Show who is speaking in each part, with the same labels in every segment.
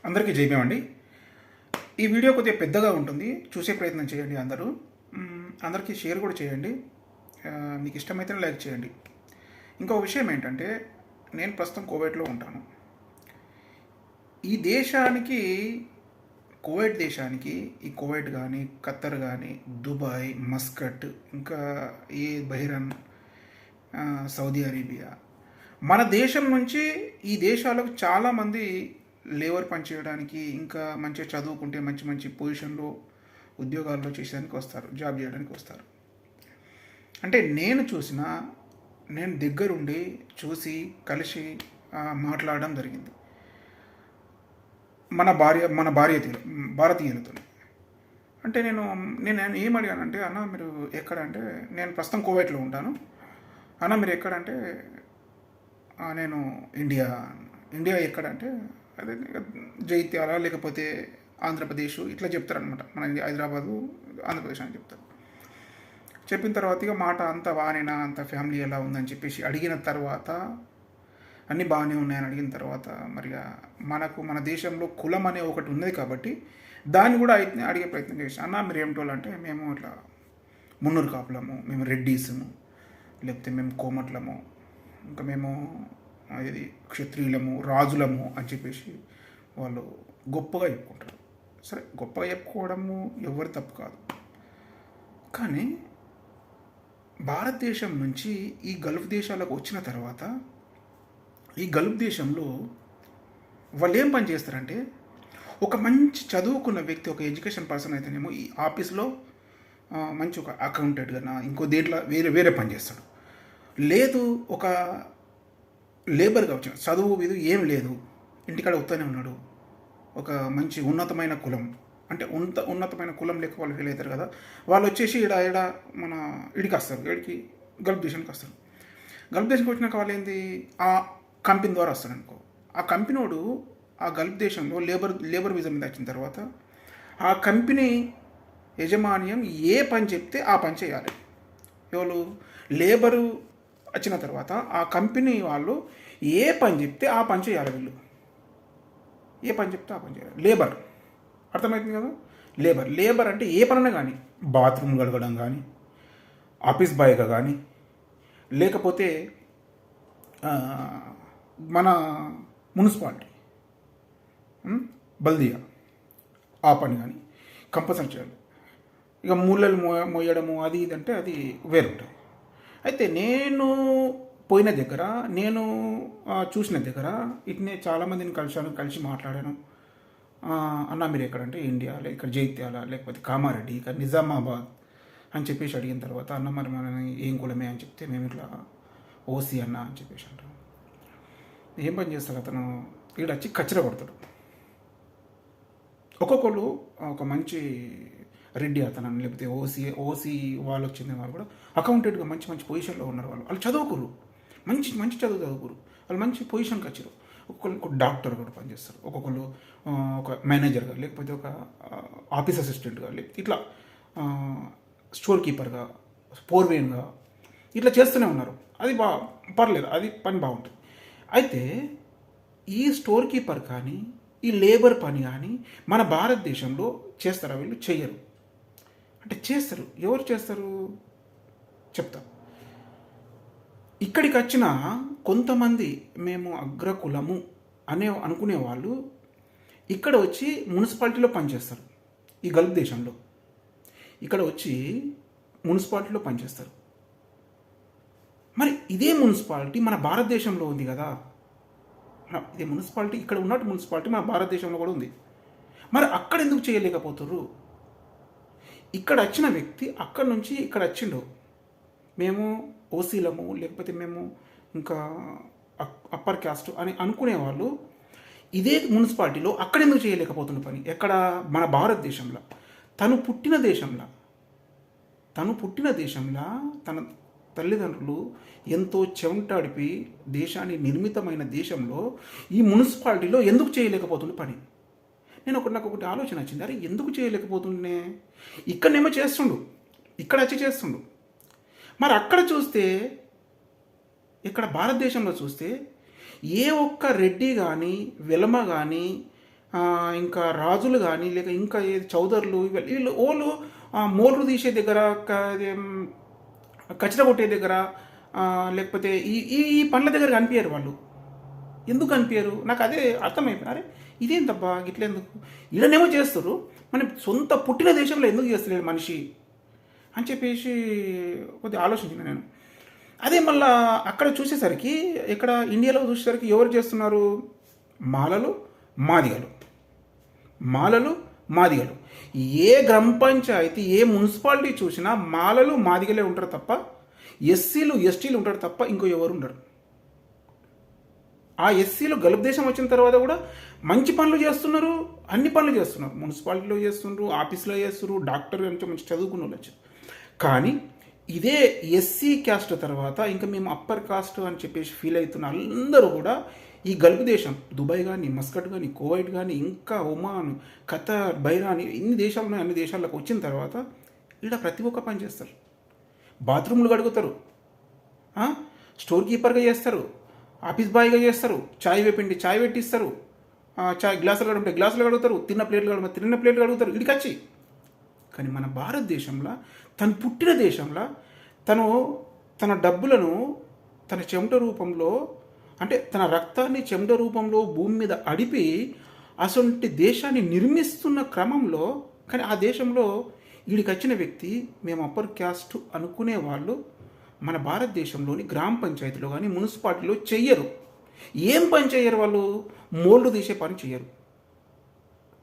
Speaker 1: అందరికీ జైభీమండి. ఈ వీడియో కొద్దిగా పెద్దగా ఉంటుంది, చూసే ప్రయత్నం చేయండి అందరూ. అందరికీ షేర్ కూడా చేయండి. మీకు ఇష్టమైతేనే లైక్ చేయండి. ఇంకో విషయం ఏంటంటే, నేను ప్రస్తుతం కువైట్లో ఉంటాను. ఈ దేశానికి, కువైట్ దేశానికి, ఈ కువైట్ కానీ, ఖత్తర్ కానీ, దుబాయ్, మస్కట్, ఇంకా ఈ బహ్రెయిన్, సౌదీ అరేబియా, మన దేశం నుంచి ఈ దేశాలకు చాలామంది లేబర్ పనిచేయడానికి, ఇంకా మంచిగా చదువుకుంటే మంచి మంచి పొజిషన్లో ఉద్యోగాల్లో చేసేదానికి వస్తారు, జాబ్ చేయడానికి వస్తారు. అంటే నేను దగ్గరుండి చూసి కలిసి మాట్లాడడం జరిగింది మన భారతీయులతో. అంటే నేను ఏం అడిగానంటే, అన్న మీరు ఎక్కడ అంటే, నేను ప్రస్తుతం కువైట్లో ఉంటాను. అన్న మీరు ఎక్కడంటే, నేను ఇండియా ఎక్కడంటే, అదే జైత్యాల లేకపోతే ఆంధ్రప్రదేశ్ ఇట్లా చెప్తారనమాట. మన హైదరాబాదు ఆంధ్రప్రదేశ్ అని చెప్తారు. చెప్పిన తర్వాత ఇక మాట అంతా బాగానేనా, అంత ఫ్యామిలీ ఎలా ఉందని చెప్పేసి అడిగిన తర్వాత, అన్నీ బాగానే ఉన్నాయని అడిగిన తర్వాత, మరి మన దేశంలో కులం అనే ఒకటి ఉన్నది కాబట్టి దాన్ని కూడా అడిగే ప్రయత్నం చేసి, అన్న మీరు ఏమిటోళ్ళు అంటే, మేము ఇట్లా మున్నూరు కాపులము, మేము రెడ్డీసము, లేకపోతే మేము కోమట్లము, ఇంకా మేము ఇది క్షత్రియులము, రాజులము అని చెప్పేసి వాళ్ళు గొప్పగా చెప్పుకుంటారు. సరే, గొప్పగా చెప్పుకోవడము ఎవరు తప్పు కాదు. కానీ భారతదేశం నుంచి ఈ గల్ఫ్ దేశాలకు వచ్చిన తర్వాత, ఈ గల్ఫ్ దేశంలో వాళ్ళు ఏం పని చేస్తారంటే, ఒక మంచి చదువుకున్న వ్యక్తి, ఒక ఎడ్యుకేషన్ పర్సన్ అయితేనేమో ఈ ఆఫీస్లో మంచి ఒక అకౌంటెంట్గా ఇంకో దేంట్లో వేరే పని చేస్తాడు. లేదు, ఒక లేబర్గా వచ్చిన చదువు ఇది ఏం లేదు, ఇంటికాడ ఉత్తనే ఉన్నాడు, ఒక మంచి ఉన్నతమైన కులం, అంటే ఉన్నతమైన కులం లెక్క వాళ్ళు ఫీల్ అవుతారు కదా, వాళ్ళు వచ్చేసి మన ఇడికి వస్తారు, గల్ఫ్ దేశానికి వస్తారు. గల్ఫ్ దేశానికి వచ్చినాక వాళ్ళు ఏంది, ఆ కంపెనీ ద్వారా వస్తారు అనుకో. ఆ కంపెనీడు ఆ గల్ఫ్ దేశంలో లేబర్ వీజా మీద వచ్చిన తర్వాత ఆ కంపెనీ యజమాన్యం ఏ పని చెప్తే ఆ పని చేయాలి. ఎవరు లేబరు వచ్చిన తర్వాత ఆ కంపెనీ వాళ్ళు ఏ పని చెప్తే ఆ పని చేయాలి. వీళ్ళు ఏ పని చెప్తే ఆ పని చేయాలి. లేబర్ అర్థమవుతుంది కదా. లేబర్ అంటే ఏ పనైనా కానీ, బాత్రూమ్ కడగడం కానీ, ఆఫీస్ బాయ్గా కానీ, లేకపోతే మన మున్సిపాలిటీ బల్దియా ఆ పని కానీ కంపల్సరీ చేయాలి. ఇక మూలలు మోయడము అది ఇది అంటే అది వేరు ఉంటుంది. అయితే నేను పోయిన దగ్గర, నేను చూసిన దగ్గర ఇట్నే చాలామందిని కలిసి మాట్లాడాను. అన్న మీరు ఎక్కడంటే ఇండియా, ఇక్కడ జైత్యాల, లేకపోతే కామారెడ్డి, ఇక్కడ నిజామాబాద్ అని చెప్పేసి అడిగిన తర్వాత, అన్న మరి మన ఏం కులమే అని చెప్తే, మేము ఇట్లా ఓసీ అన్న అని చెప్పేసి అంటాం. ఏం పని చేస్తాడు అతను, ఇక్కడ వచ్చి కచ్చర కొడతాడు. ఒక్కొక్కళ్ళు ఒక మంచి రెడ్డి అతను, లేకపోతే ఓసీ వాళ్ళు వచ్చిన వాళ్ళు కూడా అకౌంటెంట్గా మంచి పొజిషన్లో ఉన్నారు. వాళ్ళు చదువుకురు, మంచి చదువుకురు, వాళ్ళు మంచి పొజిషన్కి వచ్చారు. ఒక్కొక్కరు డాక్టర్ కూడా పనిచేస్తారు, ఒక్కొక్కరు ఒక మేనేజర్గా, లేకపోతే ఒక ఆఫీస్ అసిస్టెంట్గా, లేకపోతే ఇట్లా స్టోర్ కీపర్గా, పోర్వేన్గా ఇట్లా చేస్తూనే ఉన్నారు. అది పర్లేదు, అది పని బాగుంటుంది. అయితే ఈ స్టోర్ కీపర్ కానీ, ఈ లేబర్ పని కానీ మన భారతదేశంలో చేస్తారా? వీళ్ళు చెయ్యరు. అంటే చేస్తారు. ఎవరు చేస్తారు చెప్తా. ఇక్కడికి వచ్చిన కొంతమంది మేము అగ్రకులము అనుకునే వాళ్ళు ఇక్కడ వచ్చి మున్సిపాలిటీలో పనిచేస్తారు. ఈ గల్ఫ్ దేశంలో ఇక్కడ వచ్చి మున్సిపాలిటీలో పనిచేస్తారు. మరి ఇదే మున్సిపాలిటీ మన భారతదేశంలో ఉంది కదా. ఇదే మున్సిపాలిటీ, ఇక్కడ ఉన్నట్టు మున్సిపాలిటీ మన భారతదేశంలో కూడా ఉంది. మరి అక్కడ ఎందుకు చేయలేకపోతున్నారు? ఇక్కడ వచ్చిన వ్యక్తి అక్కడి నుంచి ఇక్కడ వచ్చిండు, మేము ఓసీలము, లేకపోతే మేము ఇంకా అప్పర్ క్యాస్ట్ అని అనుకునే వాళ్ళు ఇదే మున్సిపాలిటీలో అక్కడ ఎందుకు చేయలేకపోతున్న పని? ఎక్కడ? మన భారతదేశంలో, తను పుట్టిన దేశంలో తన తల్లిదండ్రులు ఎంతో చెమటాడిపి దేశాన్ని నిర్మితమైన దేశంలో ఈ మున్సిపాలిటీలో ఎందుకు చేయలేకపోతున్న పని? నాకు ఒకటి ఆలోచన వచ్చింది, అరే ఎందుకు చేయలేకపోతుండే? ఇక్కడనేమో చేస్తుండు, ఇక్కడ వచ్చి చేస్తుండు. మరి అక్కడ చూస్తే, ఇక్కడ భారతదేశంలో చూస్తే ఏ ఒక్క రెడ్డి కానీ, వెలమ కానీ, ఇంకా రాజులు కానీ లేక ఇంకా ఏది చౌదరులు వీళ్ళు ఓళ్ళు మోర్లు తీసే దగ్గర కచర కొట్టే దగ్గర లేకపోతే ఈ ఈ ఈ పనుల దగ్గర కనిపించారు వాళ్ళు. ఎందుకు కనిపించారు? నాకు అదే అర్థమైపోయింది. అరే ఇదేంతబ్బా గిట్లెందుకు ఇలానేమో చేస్తారు, మన సొంత పుట్టిన దేశంలో ఎందుకు చేస్తలేడు మనిషి అని చెప్పేసి కొద్దిగా ఆలోచించిన నేను. అదే మళ్ళా అక్కడ చూసేసరికి ఇక్కడ ఇండియాలో చూసేసరికి ఎవరు చేస్తున్నారు? మాలలు మాదిగలు, మాలలు మాదిగలు. ఏ గ్రామ పంచాయతీ ఏ మున్సిపాలిటీ చూసినా మాలలు మాదిగలే ఉంటారు తప్ప ఎస్సీలు ఎస్టీలు ఉంటారు తప్ప ఇంకో ఎవరు ఉండరు. ఆ ఎస్సీలు గల్ఫ్ దేశం వచ్చిన తర్వాత కూడా మంచి పనులు చేస్తున్నారు, అన్ని పనులు చేస్తున్నారు. మున్సిపాలిటీలో చేస్తున్నారు, ఆఫీస్లో చేస్తున్నారు, డాక్టర్ అంటే మంచి చదువుకున్న వాళ్ళు వచ్చారు. కానీ ఇదే ఎస్సీ క్యాస్ట్ తర్వాత ఇంకా మేము అప్పర్ కాస్ట్ అని చెప్పేసి ఫీల్ అవుతున్న అందరూ కూడా ఈ గల్ఫ్ దేశం దుబాయ్ కానీ మస్కట్ కానీ కువైట్ కానీ ఇంకా ఒమాన్ ఖతార్ బైరాన్ ఇన్ని దేశాలు ఉన్నాయి. అన్ని దేశాలకు వచ్చిన తర్వాత ఇక్కడ ప్రతి ఒక్క పని చేస్తారు. బాత్రూమ్లు కడుగుతారు, స్టోర్ కీపర్గా చేస్తారు, ఆఫీస్ బాయ్గా చేస్తారు, చాయ్ వేపిండి చాయ్ పెట్టిస్తారు, చాయ్ గ్లాసులు కడుగుంటే గ్లాసులు కడుగుతారు, తిన్న ప్లేట్లు కడుగుతారు ఇడికి వచ్చి. కానీ మన భారతదేశంలో తను పుట్టిన దేశంలో తన డబ్బులను తన చెమట రూపంలో అంటే తన రక్తాన్ని చెమట రూపంలో భూమి మీద అడిపి అసొంటి దేశాన్ని నిర్మిస్తున్న క్రమంలో కానీ ఆ దేశంలో వీడికి వచ్చిన వ్యక్తి మేము అప్పర్ క్యాస్ట్ అనుకునే వాళ్ళు మన భారతదేశంలోని గ్రామ పంచాయతీలో కానీ మున్సిపాలిటీలో చెయ్యరు. ఏం పని చెయ్యరు వాళ్ళు? మోల్డ్ తీసే పని చెయ్యరు.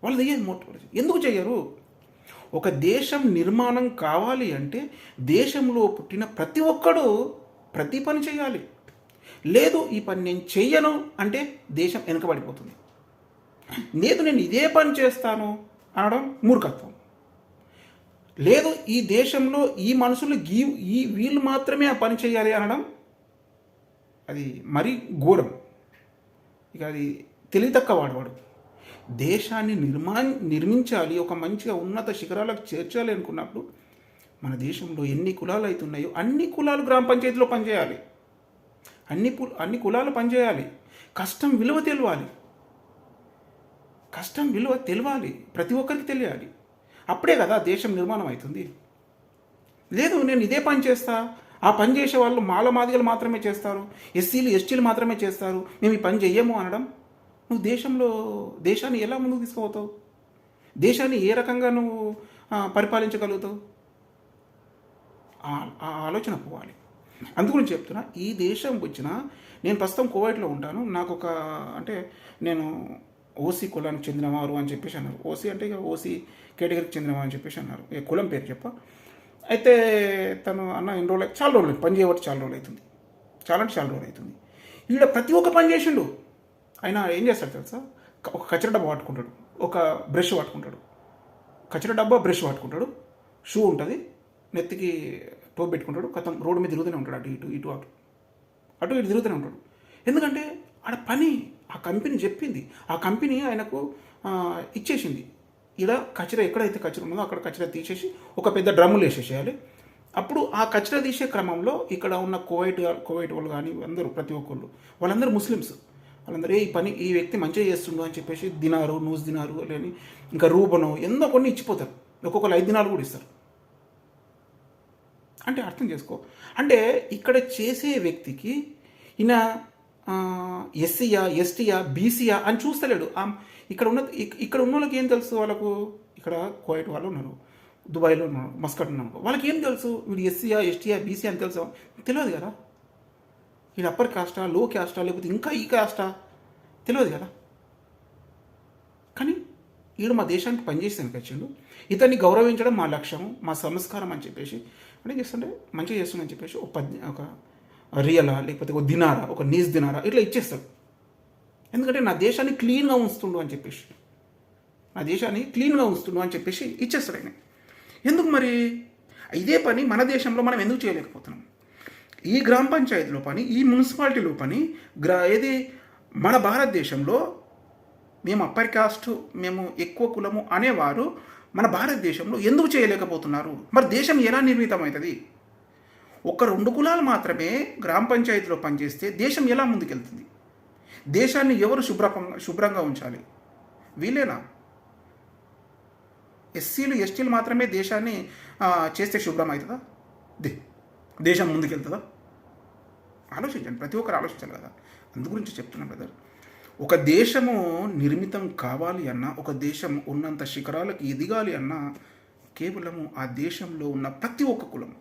Speaker 1: వాళ్ళు చెయ్యరు మోల్డ్. ఎందుకు చెయ్యరు? ఒక దేశం నిర్మాణం కావాలి అంటే దేశంలో పుట్టిన ప్రతి ఒక్కడు ప్రతి పని చేయాలి. లేదు ఈ పని నేను చెయ్యను అంటే దేశం వెనుకబడిపోతుంది. లేదు నేను ఇదే పని చేస్తాను అనడం మూర్ఖత్వం. లేదు ఈ దేశంలో ఈ మనుషులు వీళ్ళు మాత్రమే ఆ పని చేయాలి అనడం అది మరీ ఘోరం. ఇక అది తెలివితక్కువ వాడు. దేశాన్ని నిర్మించాలి, ఒక మంచిగా ఉన్నత శిఖరాలకు చేర్చాలి అనుకున్నప్పుడు మన దేశంలో ఎన్ని కులాలు అవుతున్నాయో అన్ని కులాలు గ్రామ పంచాయతీలో పనిచేయాలి. అన్ని కులాలు పనిచేయాలి. కష్టం విలువ తెలియాలి, ప్రతి ఒక్కరికి తెలియాలి. అప్పుడే కదా దేశం నిర్మాణం అవుతుంది. లేదు నేను ఇదే పని చేస్తా, ఆ పని చేసే వాళ్ళు మాల మాదిగలు మాత్రమే చేస్తారు, ఎస్సీలు ఎస్టీలు మాత్రమే చేస్తారు, మేము ఈ పని చెయ్యము అనడం నువ్వు దేశాన్ని ఎలా ముందుకు తీసుకుపోతావు? దేశాన్ని ఏ రకంగా నువ్వు పరిపాలించగలుగుతావు? ఆ ఆలోచన పోవాలి. అందుగురించి చెప్తున్నా, ఈ దేశం వచ్చిన నేను ప్రస్తుతం కువైట్లో ఉంటాను. నాకు అంటే నేను ఓసీ కులానికి చెందినవారు అని చెప్పేసి అన్నారు. ఓసీ అంటే ఇక ఓసీ కేటగిరీకి చెందినవారు అని చెప్పేసి అన్నారు. కులం పేరు చెప్ప. అయితే తను అన్న ఎన్ని రోజులు చాలా రోజులు పని చేయబట్టి చాలా రోజులు అవుతుంది, చాలా రోజులు అవుతుంది. ఈడ ప్రతి ఒక్క పని చేసిండు. ఆయన ఏం చేస్తాడు తెలుసా? ఒక కచర డబ్బా పట్టుకుంటాడు, ఒక బ్రష్ పట్టుకుంటాడు, కచర డబ్బా బ్రష్ పట్టుకుంటాడు, షూ ఉంటుంది, నెత్తికి టోప్ పెట్టుకుంటాడు, కథం రోడ్డు మీద తిరుగుతూనే ఉంటాడు, అటు ఇటు తిరుగుతూనే ఉంటాడు. ఎందుకంటే ఆడ పని ఆ కంపెనీ చెప్పింది, ఆ కంపెనీ ఆయనకు ఇచ్చేసింది. ఇలా కచర ఎక్కడైతే కచర ఉన్నదో అక్కడ కచర తీసేసి ఒక పెద్ద డ్రమ్ములు వేసేసేయాలి. అప్పుడు ఆ కచర తీసే క్రమంలో ఇక్కడ ఉన్న కువైట్ వాళ్ళు కానీ అందరూ ప్రతి ఒక్కళ్ళు వాళ్ళందరూ ముస్లిమ్స్. వాళ్ళందరూ ఈ వ్యక్తి మంచిగా చేస్తుండు అని చెప్పేసి నూస్ దినారు లేని ఇంకా రూపను ఎంతో కొన్ని ఇచ్చిపోతారు. ఒక్కొక్కరు 5 దినాలు కూడా ఇస్తారు. అంటే అర్థం చేసుకో, అంటే ఇక్కడ చేసే వ్యక్తికి ఈయన ఎస్సీయా ఎస్టీయా బీసీయా అని చూస్తలేడు. ఇక్కడ ఉన్న వాళ్ళకి ఏం తెలుసు? వాళ్ళకు ఇక్కడ కువైట్ వాళ్ళు ఉన్నారు, దుబాయ్లో ఉన్నారు, మస్కట్ ఉన్నారు. వాళ్ళకి ఏం తెలుసు? వీడు ఎస్సీయా ఎస్టీయా బీసీ అని తెలుసు? తెలియదు కదా. వీడు అప్పర్ కాస్టా, లో క్యాస్టా, లేకపోతే ఇంకా ఈ కాస్టా తెలియదు కదా. కానీ వీడు మా దేశానికి పనిచేసేందుకు వచ్చిండు. ఇతన్ని గౌరవించడం మా లక్ష్యం, మా సంస్కారం అని చెప్పేసి అంటే చేస్తుంటే మంచిగా చేస్తుందని చెప్పేసి ఒక రియలా లేకపోతే ఒక దినారా, ఒక నీస్ దినారా ఇట్లా ఇచ్చేస్తాడు. ఎందుకంటే నా దేశాన్ని క్లీన్గా ఉంచుతుండు అని చెప్పేసి, ఇచ్చేస్తాడు ఆయన. ఎందుకు మరి ఇదే పని మన దేశంలో మనం ఎందుకు చేయలేకపోతున్నాం? ఈ గ్రామ పంచాయతీలో పని, ఈ మున్సిపాలిటీలో పని ఏది మన భారతదేశంలో మేము అప్పర్ కాస్ట్, మేము ఎక్కువ కులము అనేవారు మన భారతదేశంలో ఎందుకు చేయలేకపోతున్నారు? మరి దేశం ఎలా నిర్మితమవుతుంది? 1-2 కులాలు మాత్రమే గ్రామ పంచాయతీలో పనిచేస్తే దేశం ఎలా ముందుకెళ్తుంది? దేశాన్ని ఎవరు శుభ్రంగా ఉంచాలి? వీళ్ళేనా? ఎస్సీలు ఎస్టీలు మాత్రమే దేశాన్ని చేస్తే శుభ్రం అవుతుందా? దేశం ముందుకెళ్తుందా? ఆలోచించండి, ప్రతి ఒక్కరు ఆలోచించాలి కదా. అందు గురించి చెప్తున్నాను బ్రదర్. ఒక దేశము నిర్మితం కావాలి అన్నా, ఒక దేశం ఉన్నంత శిఖరాలకు ఎదగాలి అన్నా కేవలము ఆ దేశంలో ఉన్న ప్రతి ఒక్క కులం,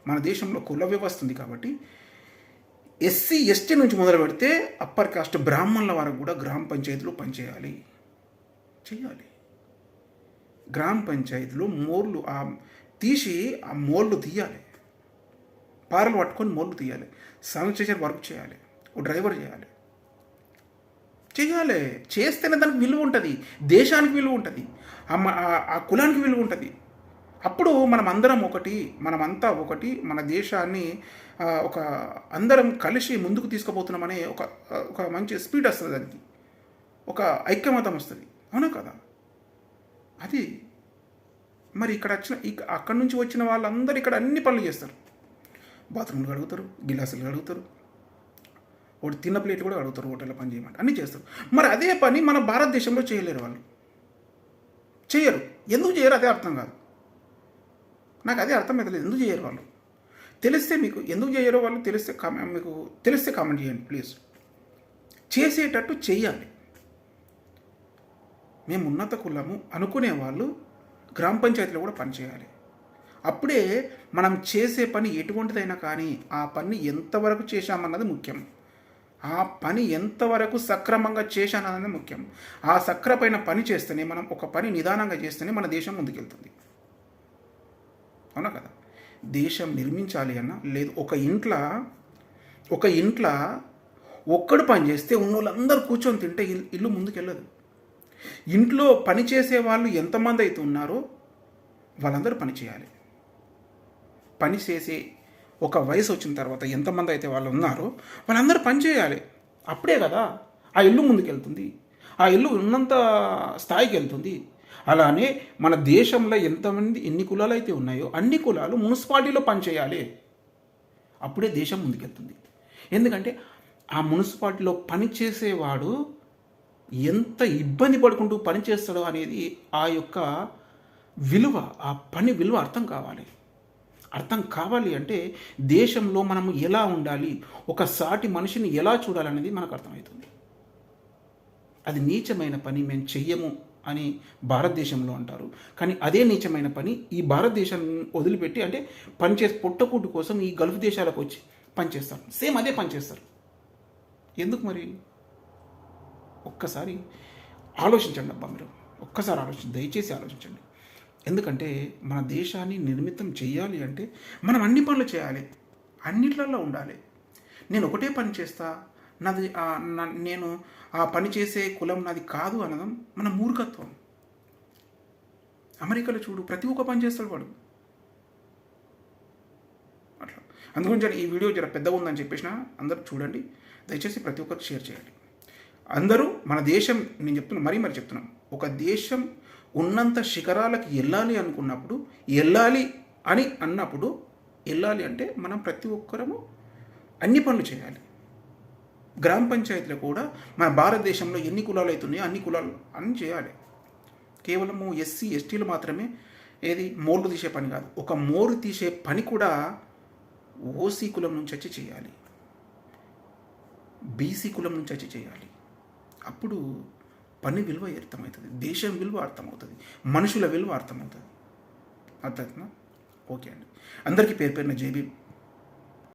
Speaker 1: మన దేశంలో కుల వ్యవస్థ ఉంది కాబట్టి ఎస్సీ ఎస్టీ నుంచి మొదలు పెడితే అప్పర్ కాస్ట్ బ్రాహ్మణుల వరకు కూడా గ్రామ పంచాయతీలో పనిచేయాలి, చేయాలి. గ్రామ పంచాయతీలో మోర్లు తీసి ఆ మోర్లు తీయాలి, పారలు పట్టుకొని మోర్లు తీయాలి, శానిటైజర్ వర్క్ చేయాలి, ఓ డ్రైవర్ చేయాలి. చేస్తేనే దానికి విలువ ఉంటుంది, దేశానికి విలువ ఉంటుంది, ఆ కులానికి విలువ ఉంటుంది. అప్పుడు మనమంతా ఒకటి, మన దేశాన్ని ఒక అందరం కలిసి ముందుకు తీసుకుపోతున్నామనే ఒక మంచి స్పీడ్ వస్తుంది, దానికి ఒక ఐక్యమతం వస్తుంది. అవునా కదా? అది మరి అక్కడి నుంచి వచ్చిన వాళ్ళందరూ ఇక్కడ అన్ని పనులు చేస్తారు. బాత్రూమ్లు కడుగుతారు, గిలాసులు కడుగుతారు, ఒకటి తిన్న ప్లేట్ కూడా కడుగుతారు, హోటల్లో పని చేయమంటే అన్నీ చేస్తారు. మరి అదే పని మన భారతదేశంలో చేయలేరు, వాళ్ళు చేయరు. ఎందుకు చేయరు అదే అర్థం కాదు నాకు, అదే అర్థం అవుతలేదు. ఎందుకు చేయరు వాళ్ళు? తెలిస్తే మీకు ఎందుకు చేయరో వాళ్ళు తెలిస్తే కామెంట్ చేయండి ప్లీజ్. చేసేటట్టు చెయ్యాలి. మేము ఉన్నత కులము అనుకునే వాళ్ళు గ్రామ పంచాయతీలో కూడా పనిచేయాలి. అప్పుడే మనం చేసే పని ఎటువంటిదైనా కానీ ఆ పని ఎంతవరకు చేశామన్నది ముఖ్యం, ఆ పని ఎంతవరకు సక్రమంగా చేశానన్నది ముఖ్యం. ఆ సక్రమైన పని చేస్తేనే, మనం ఒక పని నిదానంగా చేస్తేనే మన దేశం ముందుకెళ్తుంది. అవునా కదా? దేశం నిర్మించాలి అన్నా లేదు, ఒక ఇంట్లో ఒక్కడు పని చేస్తే ఉన్నోళ్ళందరూ కూర్చొని తింటే ఇల్లు ముందుకెళ్ళదు. ఇంట్లో పని చేసే వాళ్ళు ఎంతమంది అయితే ఉన్నారో వాళ్ళందరూ పని చేయాలి. పని చేసే ఒక వయసు వచ్చిన తర్వాత ఎంతమంది అయితే వాళ్ళు ఉన్నారో వాళ్ళందరూ పని చేయాలి. అప్పుడే కదా ఆ ఇల్లు ముందుకెళ్తుంది, ఆ ఇల్లు ఉన్నంత స్థాయికి వెళ్తుంది. అలానే మన దేశంలో ఎన్ని కులాలు అయితే ఉన్నాయో అన్ని కులాలు మున్సిపాలిటీలో పనిచేయాలి. అప్పుడే దేశం ముందుకెళ్తుంది. ఎందుకంటే ఆ మున్సిపాలిటీలో పనిచేసేవాడు ఎంత ఇబ్బంది పడుకుంటూ పనిచేస్తాడో అనేది ఆ యొక్క విలువ, ఆ పని విలువ అర్థం కావాలి అంటే దేశంలో మనము ఎలా ఉండాలి, ఒక సాటి మనిషిని ఎలా చూడాలనేది మనకు అర్థమవుతుంది. అది నీచమైన పని మేము చెయ్యము అని భారతదేశంలో అంటారు. కానీ అదే నీచమైన పని ఈ భారతదేశం వదిలిపెట్టి, అంటే పనిచేసి పొట్టకూటు కోసం ఈ గల్ఫ్ దేశాలకు వచ్చి పనిచేస్తారు. సేమ్ అదే పనిచేస్తారు. ఎందుకు మరి? ఒక్కసారి ఆలోచించండి అబ్బా, మీరు ఒక్కసారి దయచేసి ఆలోచించండి. ఎందుకంటే మన దేశాన్ని నిర్మితం చేయాలి అంటే మనం అన్ని పనులు చేయాలి, అన్నిట్లలో ఉండాలి. నేను ఒకటే పని చేస్తా, నేను ఆ పని చేసే కులం నాది కాదు అనడం మన మూర్ఖత్వం. అమెరికాలో చూడు, ప్రతి ఒక్క పని చేస్తాడు వాడు. అట్లా అందుగురించి ఈ వీడియో జర పెద్దగా ఉందని చెప్పేసిన అందరూ చూడండి, దయచేసి ప్రతి ఒక్కరికి షేర్ చేయండి. అందరూ మన దేశం, నేను చెప్తున్నా మరీ చెప్తున్నాను, ఒక దేశం ఉన్నంత శిఖరాలకు వెళ్ళాలి అనుకున్నప్పుడు, వెళ్ళాలి అంటే మనం ప్రతి ఒక్కరము అన్ని పనులు చేయాలి. గ్రామ పంచాయతీలో కూడా మన భారతదేశంలో ఎన్ని కులాలు అవుతున్నాయో అన్ని కులాలు అన్నీ చేయాలి. కేవలము ఎస్సీ ఎస్టీలు మాత్రమే మోర్లు తీసే పని కాదు, ఒక మోరు తీసే పని కూడా ఓసీ కులం నుంచి వచ్చి చేయాలి, బీసీ కులం నుంచి వచ్చి చేయాలి. అప్పుడు పని విలువ అర్థమవుతుంది, దేశం విలువ అర్థమవుతుంది, మనుషుల విలువ అర్థమవుతుంది. అర్థమవుతుందా? ఓకే అండి, అందరికీ పేరు పేరున జై భీమ్.